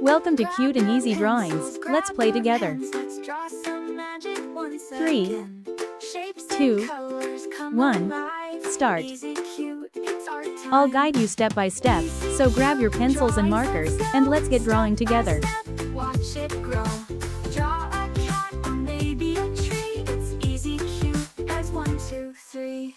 Welcome to Cute and Easy Drawings. Let's play together. 3, 2, 1, start. I'll guide you step by step, so grab your pencils and markers, and let's get drawing together. Watch it grow. Draw a cat or maybe a tree. It's easy, cute as 1, 2, 3.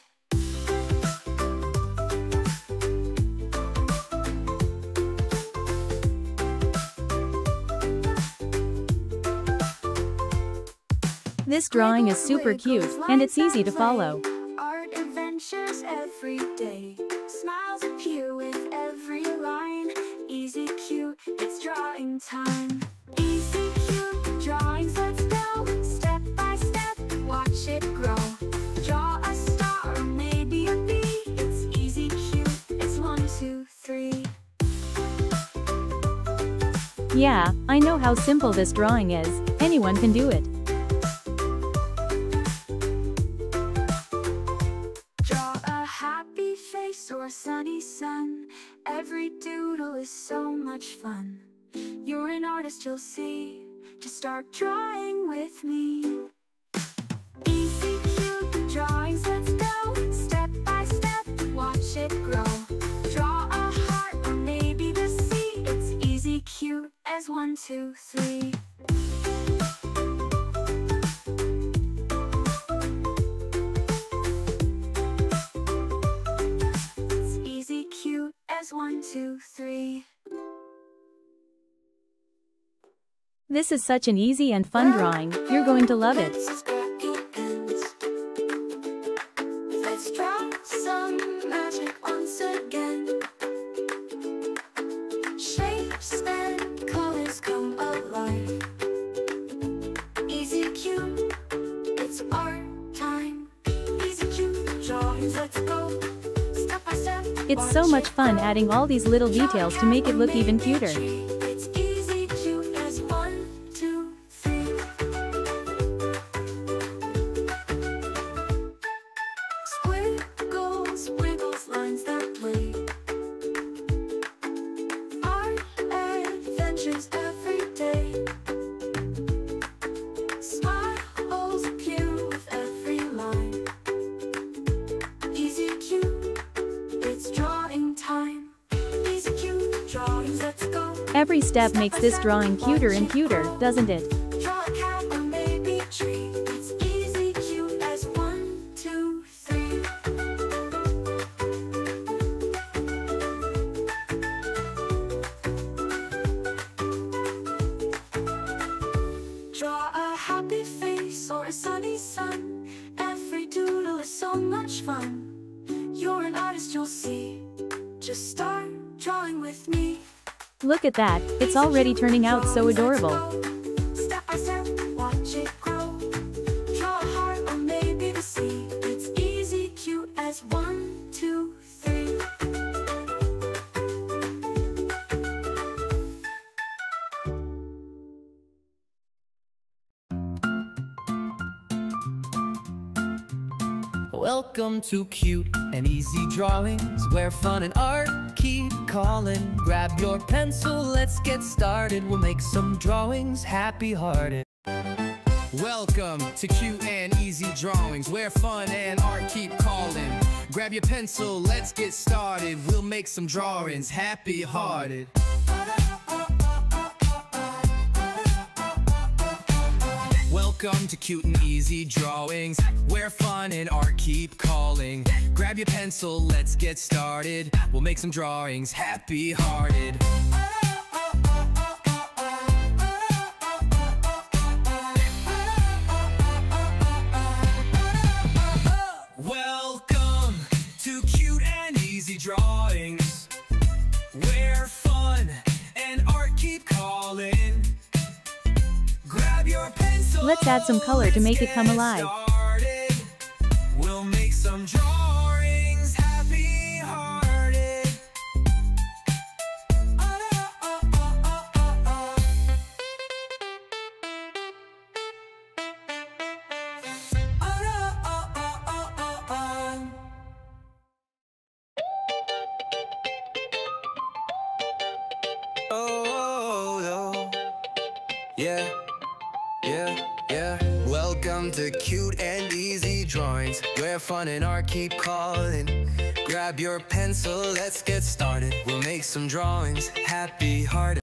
This drawing is super cute, and it's easy to follow. Art adventures every day. Smiles appear with every line. Easy, cute, it's drawing time. Easy, cute, drawings, let's go. Step by step, watch it grow. Draw a star or maybe a bee. It's easy, cute, it's 1, 2, 3. Yeah, I know how simple this drawing is. Anyone can do it. Or sunny sun. Every doodle is so much fun. You're an artist, you'll see. Just start drawing with me. Easy, cute drawings, let's go. Step by step, watch it grow. Draw a heart or maybe the sea. It's easy, cute as 1, 2, 3. As 1, 2, 3. This is such an easy and fun drawing. You're going to love it. Let's draw some magic once again. Shapes and colors come alive. Easy, cute, it's art time. Easy, cute drawings, let's go. It's so much fun adding all these little details to make it look even cuter. It's easy, cute as 1, 2, 3. Squiggles, wiggles, lines that play. Art adventures every day. Smiles appear with every line. Easy, cute, it's drawing time. Easy, cute drawings, let's go. Every step makes this drawing cuter and cuter, doesn't it? Draw a cat or maybe a tree. It's easy, cute as 1, 2, 3. Draw a happy face or a sunny sun. Every doodle is so much fun. You're an artist, you'll see. Just start drawing with me. Look at that, it's already turning out so adorable. Step by step, watch it grow. Draw a heart or maybe the sea. It's easy, cute as 1, 2, 3. Welcome to Cute and Easy Drawings, where fun and art keep calling. Grab your pencil, let's get started. We'll make some drawings happy-hearted. Welcome to Cute and Easy Drawings, where fun and art keep calling. Grab your pencil, let's get started. We'll make some drawings happy-hearted. Welcome to Cute and Easy Drawings, where fun and art keep calling. Grab your pencil, let's get started. We'll make some drawings happy-hearted. Welcome to Cute and Easy Drawings, where fun and art keep calling. Grab your pencil. Let's add some color to make it come alive. We'll make some drawings happy-hearted. Oh, Yeah, yeah. Welcome to Cute and Easy Drawings, where fun and art keep calling. Grab your pencil, let's get started. We'll make some drawings happy-hearted.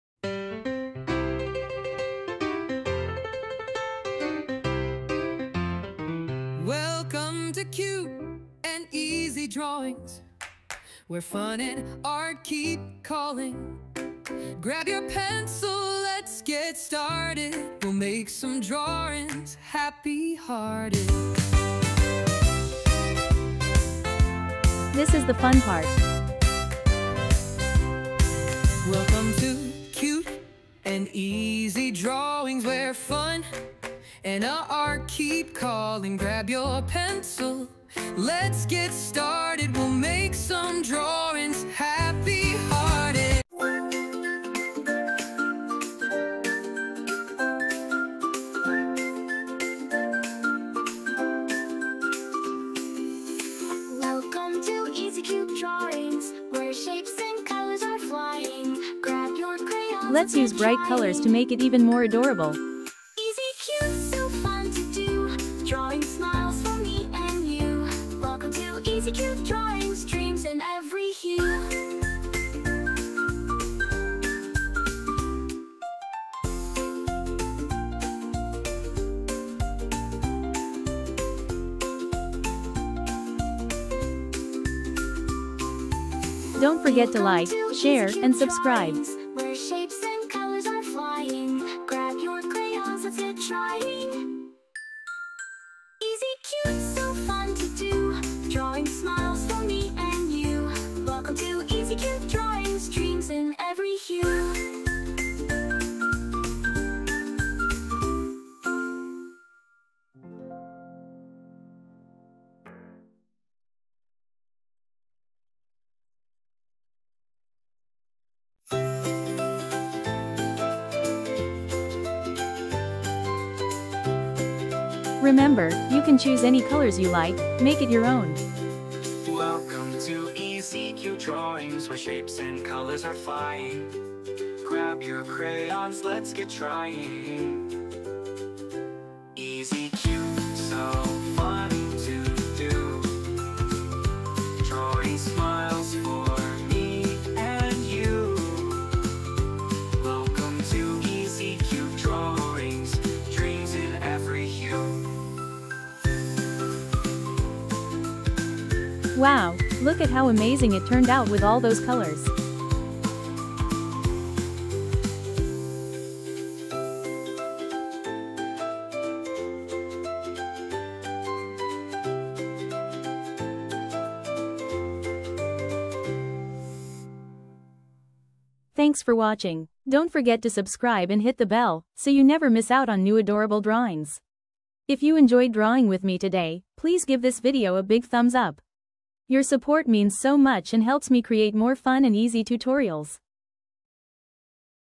Welcome to Cute and Easy Drawings, where fun and art keep calling. Grab your pencil, let's get started. We'll make some drawings happy-hearted. This is the fun part. Welcome to Cute and Easy Drawings, where fun and art keep calling. Grab your pencil, let's get started. We'll make some drawings happy-hearted. Welcome to Easy Cute Drawings, where shapes and colors are flying. Grab your crayons. Let's use bright colors to make it even more adorable. Easy Cute, so fun to do. Drawing smiles for me and you. Welcome to Easy Cute Drawings, dreams in every hue. Don't forget to like, share, and subscribe. Where shapes and colors are flying. Grab your crayons, let's get trying. Easy Cute, so fun to do. Drawing smiles for me and you. Welcome to Easy Cute Drawings, dreams in every hue. Remember, you can choose any colors you like, make it your own. Welcome to Easy Cute Drawings, where shapes and colors are flying. Grab your crayons, let's get trying. Easy Cute, so fun to do. Drawing smiles for me and you. Welcome to Easy Cute Drawings, dreams in every hue. Wow, look at how amazing it turned out with all those colors. Thanks for watching. Don't forget to subscribe and hit the bell, so you never miss out on new adorable drawings. If you enjoyed drawing with me today, please give this video a big thumbs up. Your support means so much and helps me create more fun and easy tutorials.